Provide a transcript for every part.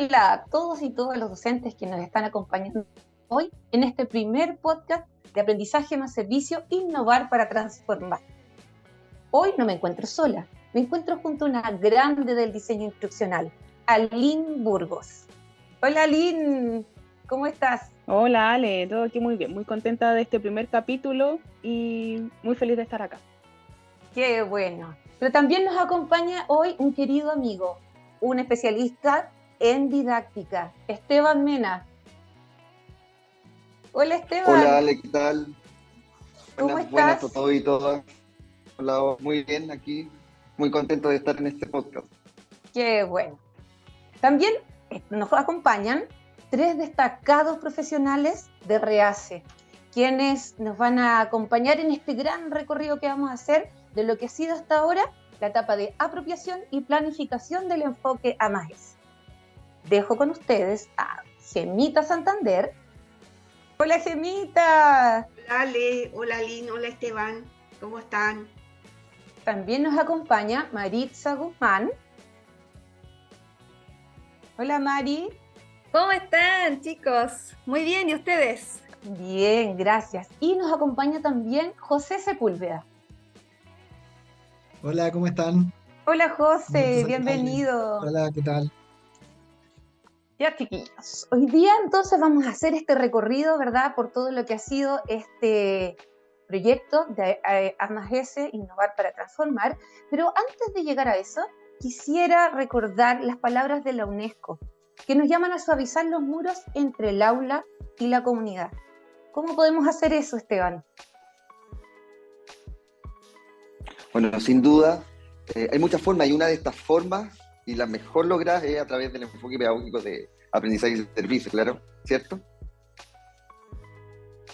Hola a todos y todas los docentes que nos están acompañando hoy en este primer podcast de aprendizaje más servicio, innovar para transformar. Hoy no me encuentro sola, me encuentro junto a una grande del diseño instruccional, Aline Burgos. Hola Aline, ¿cómo estás? Hola Ale, todo aquí muy bien, muy contenta de este primer capítulo y muy feliz de estar acá. Qué bueno. Pero también nos acompaña hoy un querido amigo, un especialista en didáctica, Esteban Mena. Hola Hola Esteban, Ale, ¿qué tal? ¿cómo Buenas a estás? todos y todas. Hola, muy bien aquí. Muy contento de estar en este podcast. Qué bueno. También nos acompañan tres destacados profesionales de REACE, quienes nos van a acompañar en este gran recorrido que vamos a hacer de lo que ha sido hasta ahora la etapa de apropiación y planificación del enfoque A+S. Dejo con ustedes a Gemita Santander. Hola Gemita. Hola Ale, hola Lynn, hola Esteban, ¿cómo están? También nos acompaña Maritza Guzmán. Hola Mari. ¿Cómo están, chicos? Muy bien, ¿y ustedes? Bien, gracias. Y nos acompaña también José Sepúlveda. Hola, ¿cómo están? Hola Un gusto José, saludarles. bienvenido. Hola, ¿qué tal? Ya chiquillos, hoy día entonces vamos a hacer este recorrido, ¿verdad? Por todo lo que ha sido este proyecto de A+S, Innovar para Transformar. Pero antes de llegar a eso, quisiera recordar las palabras de la UNESCO, que nos llaman a suavizar los muros entre el aula y la comunidad. ¿Cómo podemos hacer eso, Esteban? Bueno, sin duda, hay muchas formas y una de estas formas, y la mejor lograda es a través del enfoque pedagógico de aprendizaje y servicio, claro, ¿cierto?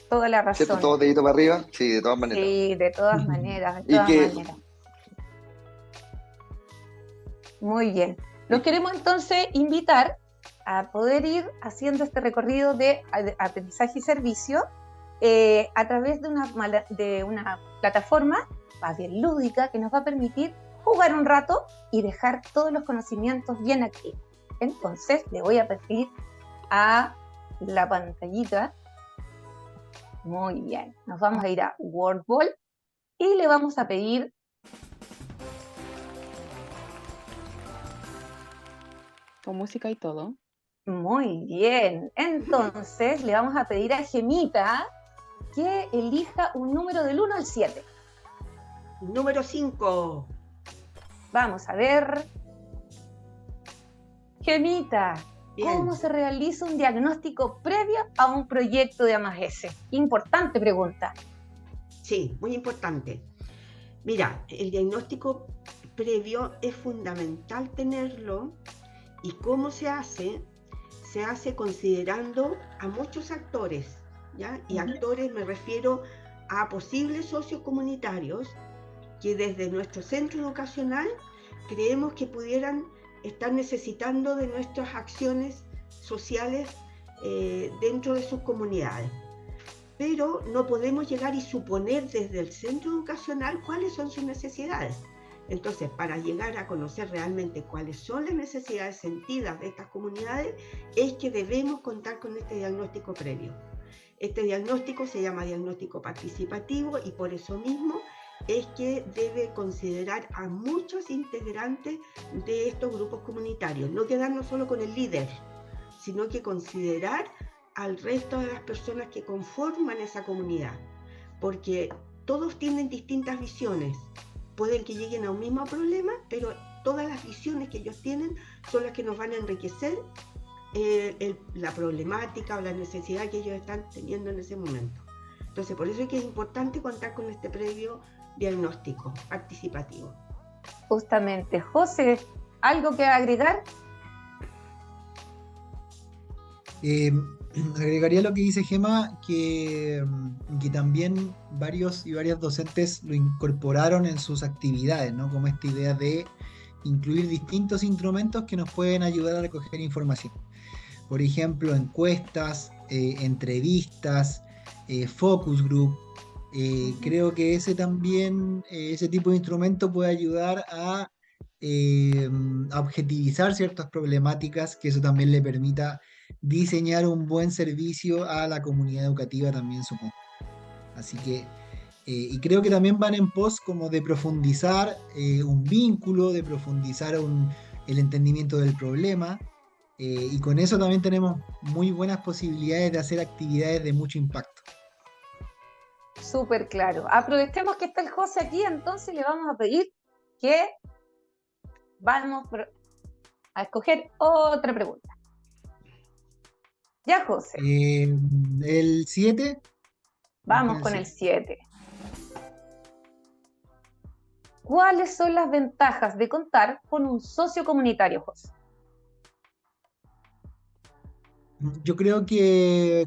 Toda la ¿Cierto? razón. Todos deditos para arriba, sí, de todas maneras. Sí, de todas maneras, de Y todas que, maneras. Muy bien. Los queremos entonces invitar a poder ir haciendo este recorrido de aprendizaje y servicio a través de una plataforma más bien lúdica que nos va a permitir jugar un rato y dejar todos los conocimientos bien activos. Entonces le voy a pedir a la pantallita. Muy bien. Nos vamos a ir a Wordball y le vamos a pedir Con música y todo. muy bien. Entonces le vamos a pedir a Gemita que elija un número del 1 al 7. Número 5. Vamos a ver. Gemita, Bien. ¿cómo se realiza un diagnóstico previo a un proyecto de A+S? Importante pregunta. Sí, muy importante. Mira, el diagnóstico previo es fundamental tenerlo. ¿Y cómo se hace? Se hace considerando a muchos actores, ¿ya? Y actores me refiero a posibles socios comunitarios que desde nuestro centro educacional creemos que pudieran estar necesitando de nuestras acciones sociales dentro de sus comunidades. Pero no podemos llegar y suponer desde el centro educacional cuáles son sus necesidades. Entonces, para llegar a conocer realmente cuáles son las necesidades sentidas de estas comunidades, es que debemos contar con este diagnóstico previo. Este diagnóstico se llama diagnóstico participativo y por eso mismo es que debe considerar a muchos integrantes de estos grupos comunitarios, no quedarnos solo con el líder, sino que considerar al resto de las personas que conforman esa comunidad, porque todos tienen distintas visiones, pueden que lleguen a un mismo problema, pero todas las visiones que ellos tienen son las que nos van a enriquecer la problemática o la necesidad que ellos están teniendo en ese momento. Entonces, por eso es que es importante contar con este previo diagnóstico participativo. Justamente. José, ¿algo que agregar? Agregaría lo que dice Gema, que también varios y varias docentes lo incorporaron en sus actividades, ¿no? Como esta idea de incluir distintos instrumentos que nos pueden ayudar a recoger información. Por ejemplo, encuestas, entrevistas, focus group. Creo que ese tipo de instrumento puede ayudar a a objetivizar ciertas problemáticas, que eso también le permita diseñar un buen servicio a la comunidad educativa también, supongo. Así que, y creo que también van en pos como de profundizar un vínculo, de profundizar el entendimiento del problema, y con eso también tenemos muy buenas posibilidades de hacer actividades de mucho impacto. Súper claro. Aprovechemos que está el José aquí, entonces le vamos a pedir que vamos a escoger otra pregunta. Ya, José, El 7. vamos con el 7. ¿Cuáles son las ventajas de contar con un socio comunitario, José? Yo creo que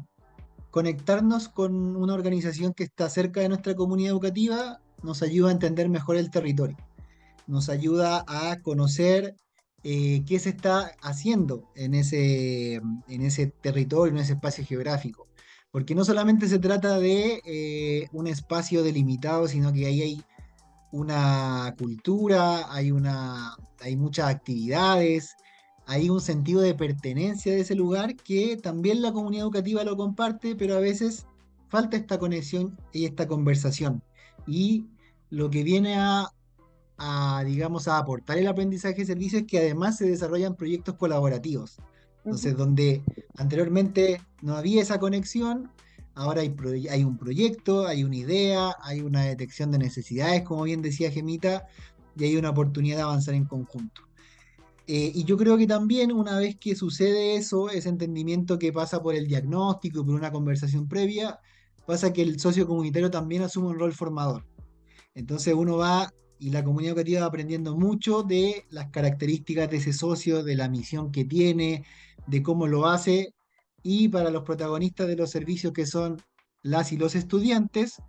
conectarnos con una organización que está cerca de nuestra comunidad educativa nos ayuda a entender mejor el territorio, nos ayuda a conocer qué se está haciendo en ese territorio, en ese espacio geográfico. Porque no solamente se trata de un espacio delimitado, sino que ahí hay una cultura, hay muchas actividades, hay un sentido de pertenencia de ese lugar que también la comunidad educativa lo comparte, pero a veces falta esta conexión y esta conversación. Y lo que viene digamos, a aportar el aprendizaje de servicios es que además se desarrollan proyectos colaborativos. Entonces, donde anteriormente no había esa conexión, ahora hay un proyecto, hay una idea, hay una detección de necesidades, como bien decía Gemita, y hay una oportunidad de avanzar en conjunto. Y yo creo que también una vez que sucede eso, ese entendimiento que pasa por el diagnóstico y por una conversación previa, pasa que el socio comunitario también asume un rol formador. Entonces uno va y la comunidad educativa va aprendiendo mucho de las características de ese socio, de la misión que tiene, de cómo lo hace, y para los protagonistas de los servicios que son las y los estudiantes,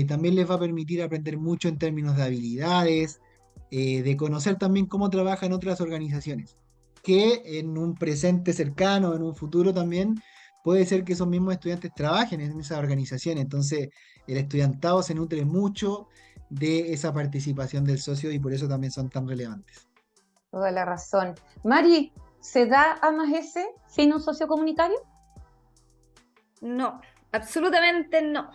también les va a permitir aprender mucho en términos de habilidades, de conocer también cómo trabajan otras organizaciones, que en un presente cercano, en un futuro también, puede ser que esos mismos estudiantes trabajen en esa organización. Entonces, el estudiantado se nutre mucho de esa participación del socio y por eso también son tan relevantes. Toda la razón. Mari, ¿se da AMAS sin un socio comunitario? No, absolutamente no.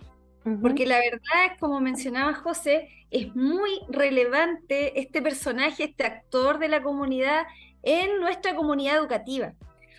Porque la verdad, como mencionaba José, es muy relevante este personaje, este actor de la comunidad en nuestra comunidad educativa.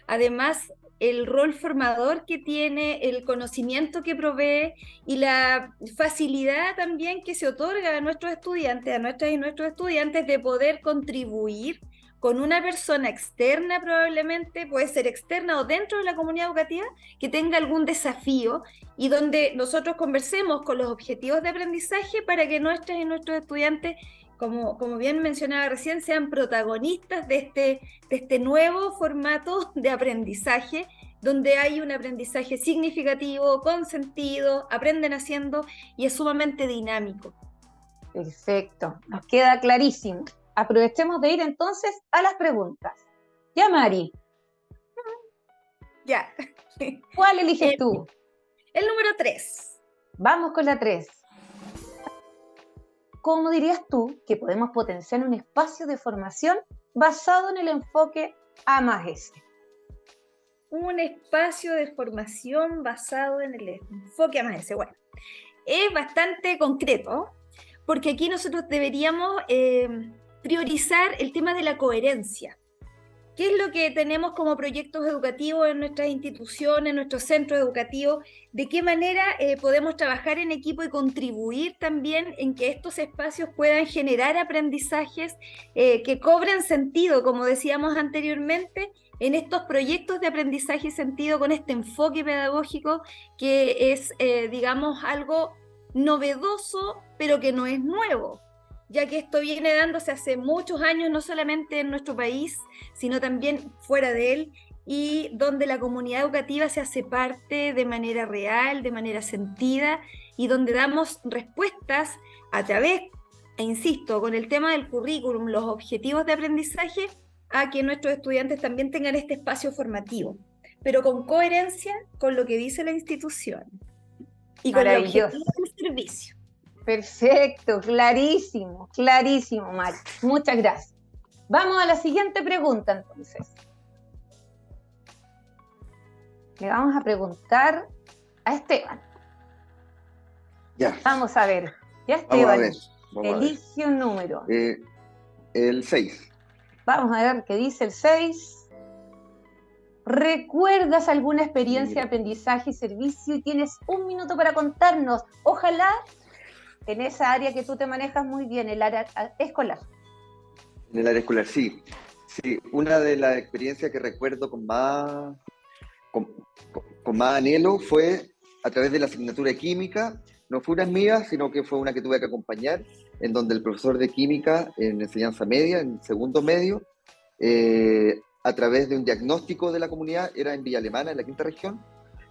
Además, el rol formador que tiene, el conocimiento que provee y la facilidad también que se otorga a nuestros estudiantes, a nuestras y nuestros estudiantes, de poder contribuir con una persona externa, probablemente puede ser externa o dentro de la comunidad educativa, que tenga algún desafío y donde nosotros conversemos con los objetivos de aprendizaje para que nuestras y nuestros estudiantes, como bien mencionaba recién, sean protagonistas de este nuevo formato de aprendizaje, donde hay un aprendizaje significativo, con sentido, aprenden haciendo y es sumamente dinámico. Perfecto, nos queda clarísimo. Aprovechemos de ir entonces a las preguntas. Ya, Mari. Ya. ¿Cuál eliges tú? El número 3. Vamos con la 3. ¿Cómo dirías tú que podemos potenciar un espacio de formación basado en el enfoque AMAS? Un espacio de formación basado en el enfoque AMAS. Bueno, es bastante concreto, porque aquí nosotros deberíamos priorizar el tema de la coherencia. ¿Qué es lo que tenemos como proyectos educativos en nuestras instituciones, en nuestros centros educativos? ¿De qué manera podemos trabajar en equipo y contribuir también en que estos espacios puedan generar aprendizajes que cobren sentido, como decíamos anteriormente, en estos proyectos de aprendizaje y sentido con este enfoque pedagógico que es, digamos, algo novedoso, pero que no es nuevo, ya que esto viene dándose hace muchos años, no solamente en nuestro país, sino también fuera de él, y donde la comunidad educativa se hace parte de manera real, de manera sentida, y donde damos respuestas a través, e insisto, con el tema del currículum, los objetivos de aprendizaje, a que nuestros estudiantes también tengan este espacio formativo, pero con coherencia con lo que dice la institución y con el objetivo del servicio. Perfecto, clarísimo, Mari. Muchas gracias. Vamos a la siguiente pregunta, entonces. Le vamos a preguntar a Esteban. Ya, Vamos a ver. Ya, vamos a Esteban, ver. Vamos a ver. elige un número. El 6. Vamos a ver qué dice el 6. ¿Recuerdas alguna experiencia de aprendizaje y servicio? Y tienes 1 minuto para contarnos. Ojalá en esa área que tú te manejas muy bien, el área escolar. En el área escolar, sí. Sí, una de las experiencias que recuerdo con más anhelo fue a través de la asignatura de química. No fue una mía, sino que fue una que tuve que acompañar, en donde el profesor de química en enseñanza media, en segundo medio, a través de un diagnóstico de la comunidad, era en Villa Alemana, en la quinta región,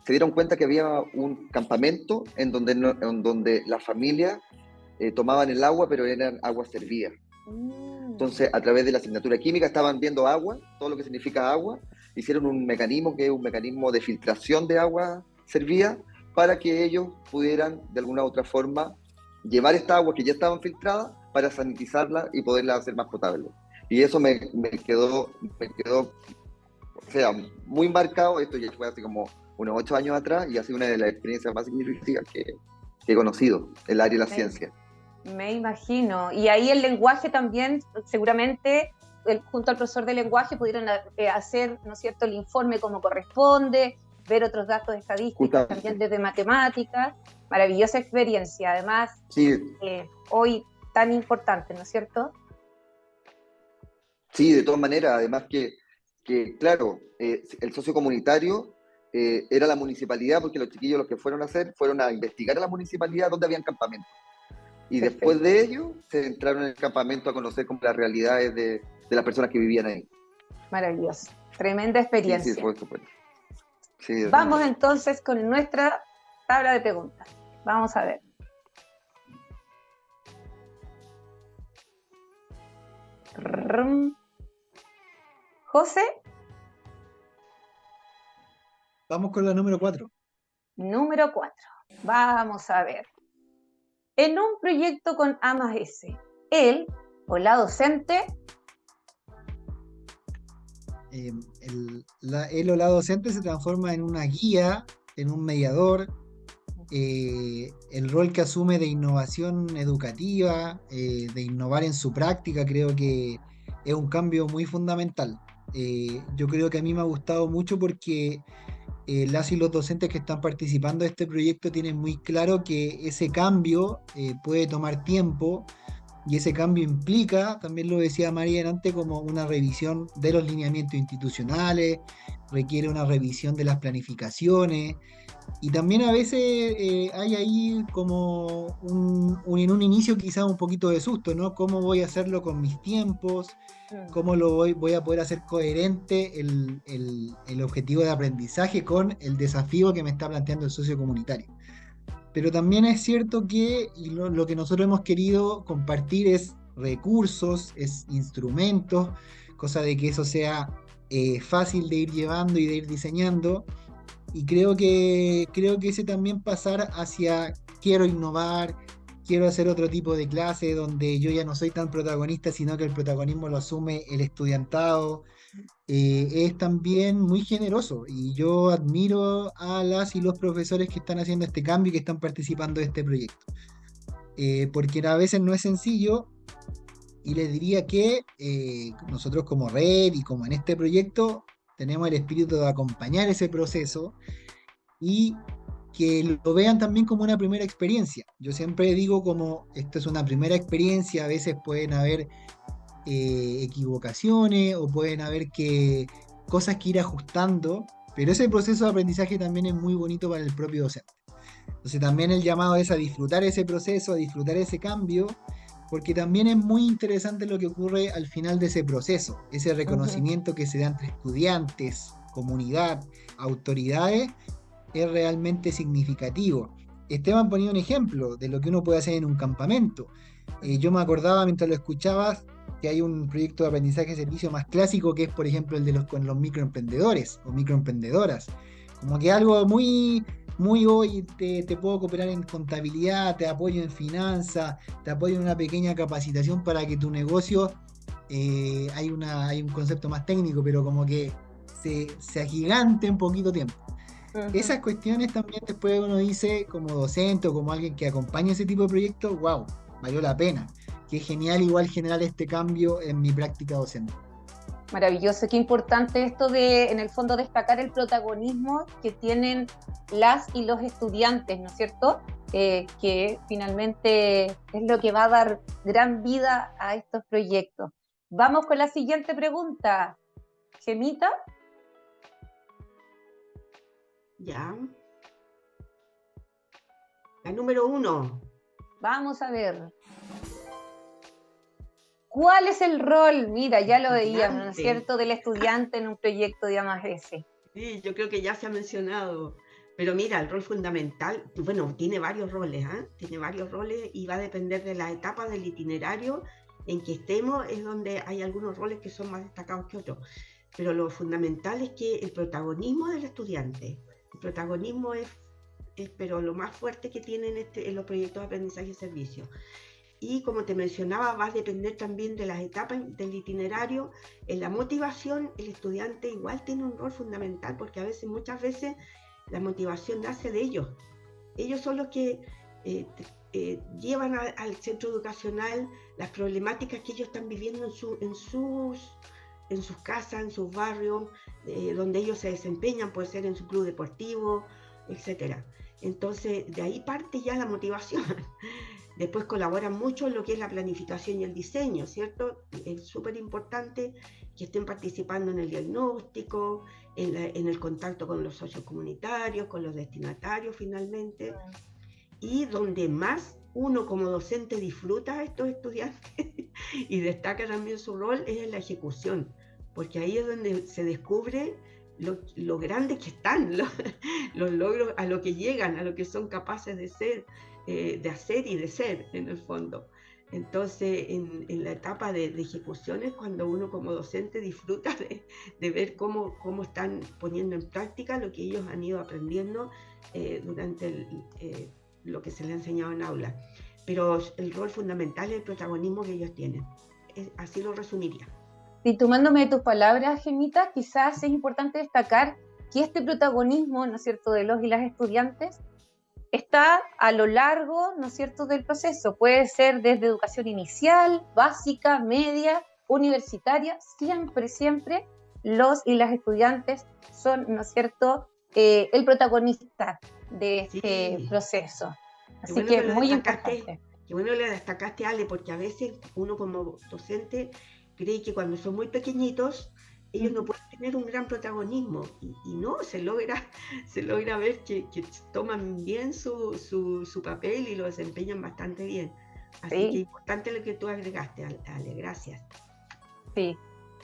se dieron cuenta que había un campamento en donde las familias tomaban el agua, pero eran aguas servidas. Entonces, a través de la asignatura de química estaban viendo agua, todo lo que significa agua, hicieron un mecanismo que es un mecanismo de filtración de agua servida para que ellos pudieran, de alguna u otra forma, llevar esta agua que ya estaban filtradas para sanitizarla y poderla hacer más potable. Y eso me quedó, o sea, muy marcado. Esto ya fue hace como unos 8 años atrás y ha sido una de las experiencias más significativas que he conocido en el área de la ciencia. Me imagino. Y ahí el lenguaje también, seguramente, junto al profesor de lenguaje pudieron hacer, ¿no es cierto?, el informe como corresponde, ver otros datos estadísticos también desde matemáticas. Maravillosa experiencia, además, sí. Hoy tan importante, ¿no es cierto? Sí, de todas maneras, además que claro, el socio comunitario era la municipalidad, porque los chiquillos los que fueron a investigar a la municipalidad dónde habían campamentos. Y Perfecto. Después de ello, se entraron en el campamento a conocer como las realidades de las personas que vivían ahí. Maravilloso, tremenda experiencia. Sí, fue súper. Sí, vamos entonces con nuestra tabla de preguntas. Vamos a ver. José. Vamos con la número 4. Número 4. Vamos a ver. En un proyecto con A+S, él o la docente. Él o la docente se transforma en una guía, en un mediador. El rol que asume de innovación educativa, de innovar en su práctica, creo que es un cambio muy fundamental. Yo creo que a mí me ha gustado mucho porque las y los docentes que están participando de este proyecto tienen muy claro que ese cambio puede tomar tiempo, y ese cambio implica, también lo decía María antes, como una revisión de los lineamientos institucionales, requiere una revisión de las planificaciones, y también a veces hay ahí como en un inicio quizás un poquito de susto, ¿no? ¿Cómo voy a hacerlo con mis tiempos? ¿Cómo voy a poder hacer coherente el objetivo de aprendizaje con el desafío que me está planteando el socio comunitario? Pero también es cierto que lo que nosotros hemos querido compartir es recursos, es instrumentos, cosa de que eso sea fácil de ir llevando y de ir diseñando. Y creo que ese también pasar hacia quiero innovar, quiero hacer otro tipo de clase donde yo ya no soy tan protagonista, sino que el protagonismo lo asume el estudiantado, es también muy generoso. Y yo admiro a las y los profesores que están haciendo este cambio y que están participando de este proyecto. Porque a veces no es sencillo, y les diría que nosotros como red y como en este proyecto tenemos el espíritu de acompañar ese proceso y que lo vean también como una primera experiencia. Yo siempre digo como esto es una primera experiencia, a veces pueden haber equivocaciones o pueden haber cosas que ir ajustando, pero ese proceso de aprendizaje también es muy bonito para el propio docente. Entonces también el llamado es a disfrutar ese proceso, a disfrutar ese cambio, porque también es muy interesante lo que ocurre al final de ese proceso, ese reconocimiento que se da entre estudiantes, comunidad, autoridades, es realmente significativo. Esteban ponía un ejemplo de lo que uno puede hacer en un campamento. Yo me acordaba mientras lo escuchabas que hay un proyecto de aprendizaje de servicio más clásico que es, por ejemplo, el de con los microemprendedores o microemprendedoras. Como que algo muy hoy te puedo cooperar en contabilidad, te apoyo en finanzas, te apoyo en una pequeña capacitación para que tu negocio hay un concepto más técnico, pero como que se agigante en poquito tiempo. Esas cuestiones también después uno dice, como docente o como alguien que acompaña ese tipo de proyectos, wow, valió la pena. Qué genial igual generar este cambio en mi práctica docente. Maravilloso, qué importante esto de, en el fondo, destacar el protagonismo que tienen las y los estudiantes, ¿no es cierto? Que finalmente es lo que va a dar gran vida a estos proyectos. Vamos con la siguiente pregunta. Gemita. Ya. La número 1. Vamos a ver. ¿Cuál es el rol? Mira, ya lo veíamos, ¿no es cierto?, del estudiante en un proyecto de A+S. Sí, yo creo que ya se ha mencionado. Pero mira, el rol fundamental, bueno, tiene varios roles, ¿eh? Tiene varios roles y va a depender de la etapa del itinerario en que estemos, es donde hay algunos roles que son más destacados que otros. Pero lo fundamental es que el protagonismo del estudiante, el protagonismo es pero lo más fuerte que tienen en los proyectos de aprendizaje y servicio. Y como te mencionaba, va a depender también de las etapas del itinerario. En la motivación, el estudiante igual tiene un rol fundamental, porque muchas veces, la motivación nace de ellos. Ellos son los que llevan al centro educacional las problemáticas que ellos están viviendo en sus casas, en sus barrios, donde ellos se desempeñan, puede ser en su club deportivo, etc. Entonces, de ahí parte ya la motivación. Después colaboran mucho en lo que es la planificación y el diseño, ¿cierto? Es súper importante que estén participando en el diagnóstico, en el contacto con los socios comunitarios, con los destinatarios finalmente. Y donde más uno como docente disfruta a estos estudiantes y destaca también su rol es en la ejecución, porque ahí es donde se descubre lo grandes que están, los logros, a lo que llegan, a lo que son capaces de ser, de hacer y de ser en el fondo. Entonces, en la etapa de ejecución es cuando uno como docente disfruta de ver cómo están poniendo en práctica lo que ellos han ido aprendiendo durante lo que se les ha enseñado en aula. Pero el rol fundamental es el protagonismo que ellos tienen. Así lo resumiría. Y tomándome de tus palabras, Gemita, quizás es importante destacar que este protagonismo, ¿no es cierto?, de los y las estudiantes está a lo largo, ¿no es cierto?, del proceso. Puede ser desde educación inicial, básica, media, universitaria. Siempre los y las estudiantes son, ¿no es cierto?, el protagonista de este proceso. Así bueno que muy importante. Qué bueno le destacaste, Ale, porque a veces uno como docente cree que cuando son muy pequeñitos ellos no pueden tener un gran protagonismo y no, se logra ver que toman bien su papel y lo desempeñan bastante bien. Así que importante lo que tú agregaste, Ale, gracias. Sí.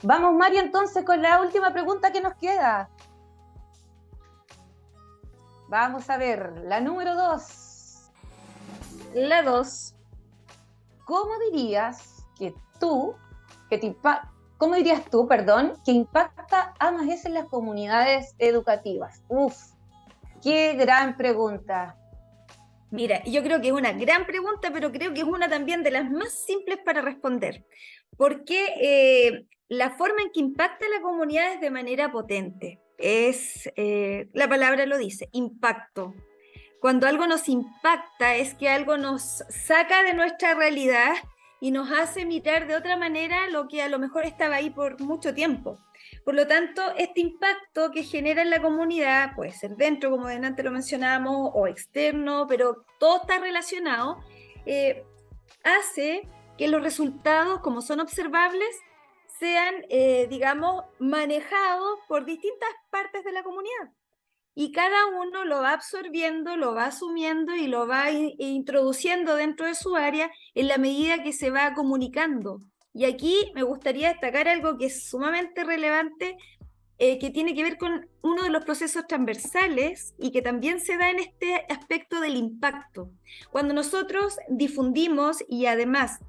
Vamos, María, entonces con la última pregunta que nos queda. Vamos a ver, la número 2. La 2. ¿Cómo dirías tú, que impacta A+S en las comunidades educativas? Qué gran pregunta. Mira, yo creo que es una gran pregunta, pero creo que es una también de las más simples para responder, porque la forma en que impacta a la comunidad es de manera potente. La palabra lo dice, impacto. Cuando algo nos impacta es que algo nos saca de nuestra realidad y nos hace mirar de otra manera lo que a lo mejor estaba ahí por mucho tiempo. Por lo tanto, este impacto que genera en la comunidad puede ser dentro, como delante lo mencionábamos, o externo, pero todo está relacionado, hace que los resultados, como son observables, sean, manejados por distintas partes de la comunidad. Y cada uno lo va absorbiendo, lo va asumiendo y lo va introduciendo dentro de su área en la medida que se va comunicando. Y aquí me gustaría destacar algo que es sumamente relevante, que tiene que ver con uno de los procesos transversales y que también se da en este aspecto del impacto. Cuando nosotros difundimos y además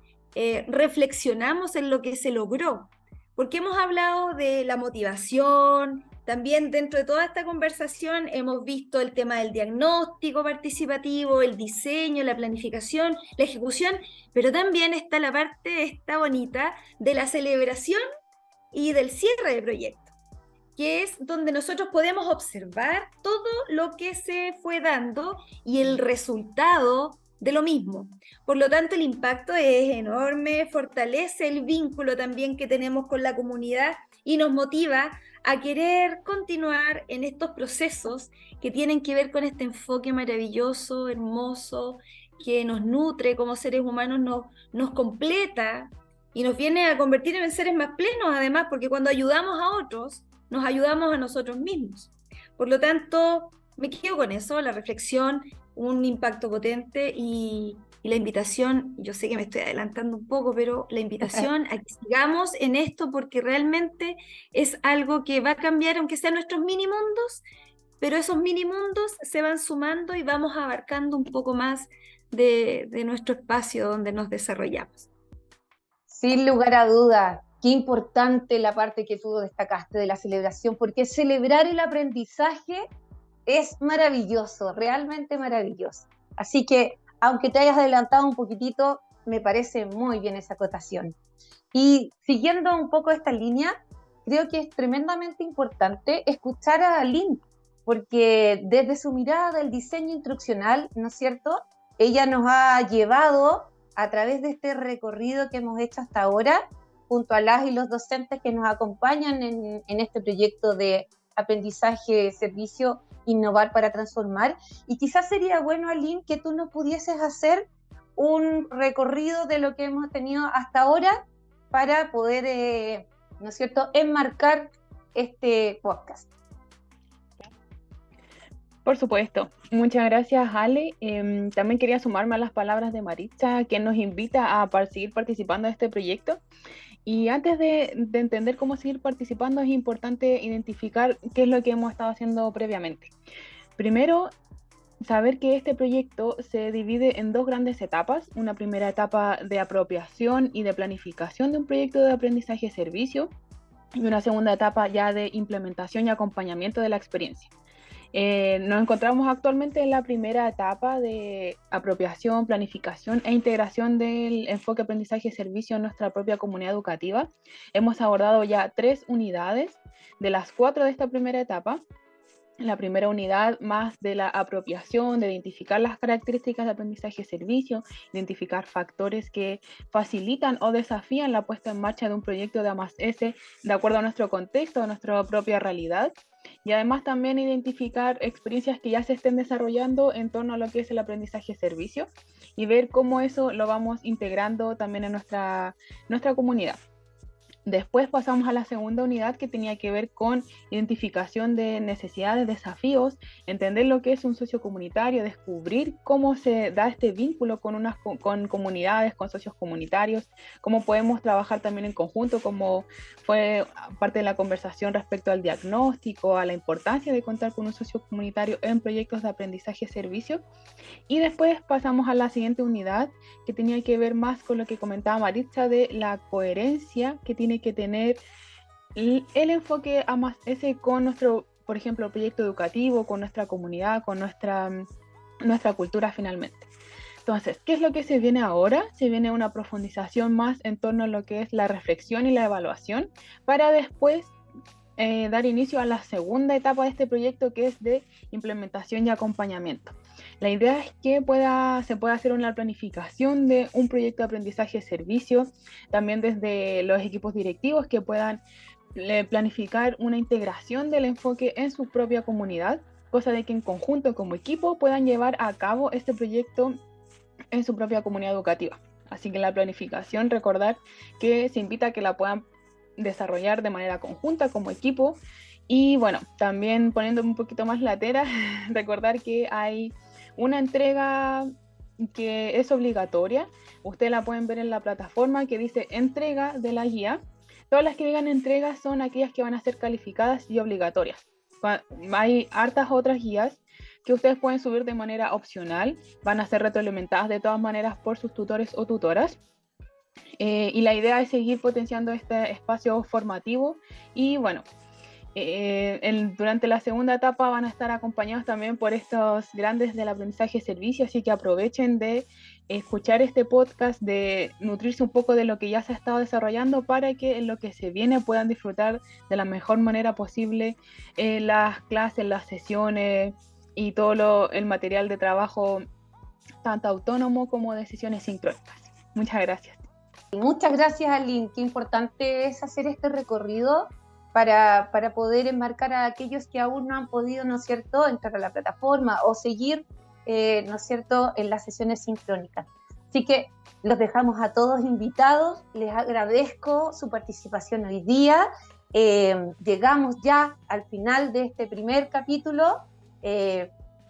reflexionamos en lo que se logró, porque hemos hablado de la motivación, También dentro de toda esta conversación hemos visto el tema del diagnóstico participativo, el diseño, la planificación, la ejecución, pero también está la parte esta bonita de la celebración y del cierre de proyecto, que es donde nosotros podemos observar todo lo que se fue dando y el resultado de lo mismo. Por lo tanto, el impacto es enorme, fortalece el vínculo también que tenemos con la comunidad y nos motiva a querer continuar en estos procesos que tienen que ver con este enfoque maravilloso, hermoso, que nos nutre como seres humanos, nos completa y nos viene a convertir en seres más plenos, además, porque cuando ayudamos a otros, nos ayudamos a nosotros mismos. Por lo tanto, me quedo con eso, la reflexión, un impacto potente y la invitación, yo sé que me estoy adelantando un poco, pero la invitación a que sigamos en esto porque realmente es algo que va a cambiar, aunque sean nuestros mini mundos, pero esos mini mundos se van sumando y vamos abarcando un poco más de nuestro espacio donde nos desarrollamos. Sin lugar a dudas, qué importante la parte que tú destacaste de la celebración, porque celebrar el aprendizaje es maravilloso, realmente maravilloso. Así que, aunque te hayas adelantado un poquitito, me parece muy bien esa acotación. Y siguiendo un poco esta línea, creo que es tremendamente importante escuchar a Lynn, porque desde su mirada del diseño instruccional, ¿no es cierto?, ella nos ha llevado a través de este recorrido que hemos hecho hasta ahora, junto a las y los docentes que nos acompañan en este proyecto de aprendizaje, servicio, innovar para transformar. Y quizás sería bueno, Aline, que tú nos pudieses hacer un recorrido de lo que hemos tenido hasta ahora para poder, ¿no es cierto?, enmarcar este podcast. Por supuesto. Muchas gracias, Ale. También quería sumarme a las palabras de Maritza, quien nos invita a seguir participando de este proyecto. Y antes de entender cómo seguir participando, es importante identificar qué es lo que hemos estado haciendo previamente. Primero, saber que este proyecto se divide en dos grandes etapas. Una primera etapa de apropiación y de planificación de un proyecto de aprendizaje-servicio y una segunda etapa ya de implementación y acompañamiento de la experiencia. Nos encontramos actualmente en la primera etapa de apropiación, planificación e integración del enfoque aprendizaje-servicio en nuestra propia comunidad educativa. Hemos abordado ya 3 unidades de las 4 de esta primera etapa. La primera unidad más de la apropiación, de identificar las características de aprendizaje-servicio, identificar factores que facilitan o desafían la puesta en marcha de un proyecto de A+S de acuerdo a nuestro contexto, a nuestra propia realidad. Y además también identificar experiencias que ya se estén desarrollando en torno a lo que es el aprendizaje-servicio y ver cómo eso lo vamos integrando también en nuestra comunidad. Después pasamos a la segunda unidad que tenía que ver con identificación de necesidades, desafíos, entender lo que es un socio comunitario, descubrir cómo se da este vínculo con comunidades, con socios comunitarios, cómo podemos trabajar también en conjunto, como fue parte de la conversación respecto al diagnóstico, a la importancia de contar con un socio comunitario en proyectos de aprendizaje-servicio. Y después pasamos a la siguiente unidad que tenía que ver más con lo que comentaba Maritza de la coherencia que tiene que tener el enfoque A+S con nuestro, por ejemplo, proyecto educativo, con nuestra comunidad, con nuestra cultura finalmente. Entonces, ¿qué es lo que se viene ahora? Se viene una profundización más en torno a lo que es la reflexión y la evaluación para después dar inicio a la segunda etapa de este proyecto, que es de implementación y acompañamiento. La idea es que se pueda hacer una planificación de un proyecto de aprendizaje-servicio, también desde los equipos directivos que puedan planificar una integración del enfoque en su propia comunidad, cosa de que en conjunto como equipo puedan llevar a cabo este proyecto en su propia comunidad educativa. Así que la planificación, recordar que se invita a que la puedan desarrollar de manera conjunta como equipo. Y bueno, también poniendo un poquito más latera, recordar que hay una entrega que es obligatoria. Ustedes la pueden ver en la plataforma que dice entrega de la guía. Todas las que digan entrega son aquellas que van a ser calificadas y obligatorias. Hay hartas otras guías que ustedes pueden subir de manera opcional, van a ser retroalimentadas de todas maneras por sus tutores o tutoras. Y la idea es seguir potenciando este espacio formativo y bueno, Durante la segunda etapa van a estar acompañados también por estos grandes del aprendizaje servicio, así que aprovechen de escuchar este podcast, de nutrirse un poco de lo que ya se ha estado desarrollando para que en lo que se viene puedan disfrutar de la mejor manera posible las clases, las sesiones y todo el material de trabajo, tanto autónomo como de sesiones sincrónicas. Muchas gracias. Muchas gracias, Aline. Qué importante es hacer este recorrido para poder embarcar a aquellos que aún no han podido, ¿no es cierto?, entrar a la plataforma o seguir, ¿no es cierto?, en las sesiones sincrónicas. Así que los dejamos a todos invitados. Les agradezco su participación hoy día. Llegamos ya al final de este primer capítulo,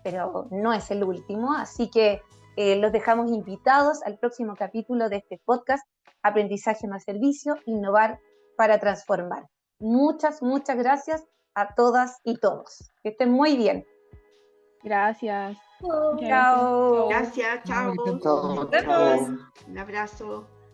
pero no es el último, así que los dejamos invitados al próximo capítulo de este podcast, Aprendizaje más Servicio, Innovar para Transformar. Muchas gracias a todas y todos. Que estén muy bien. Gracias. Chao. Gracias, chao. Chao, Nos vemos. chao. Un abrazo.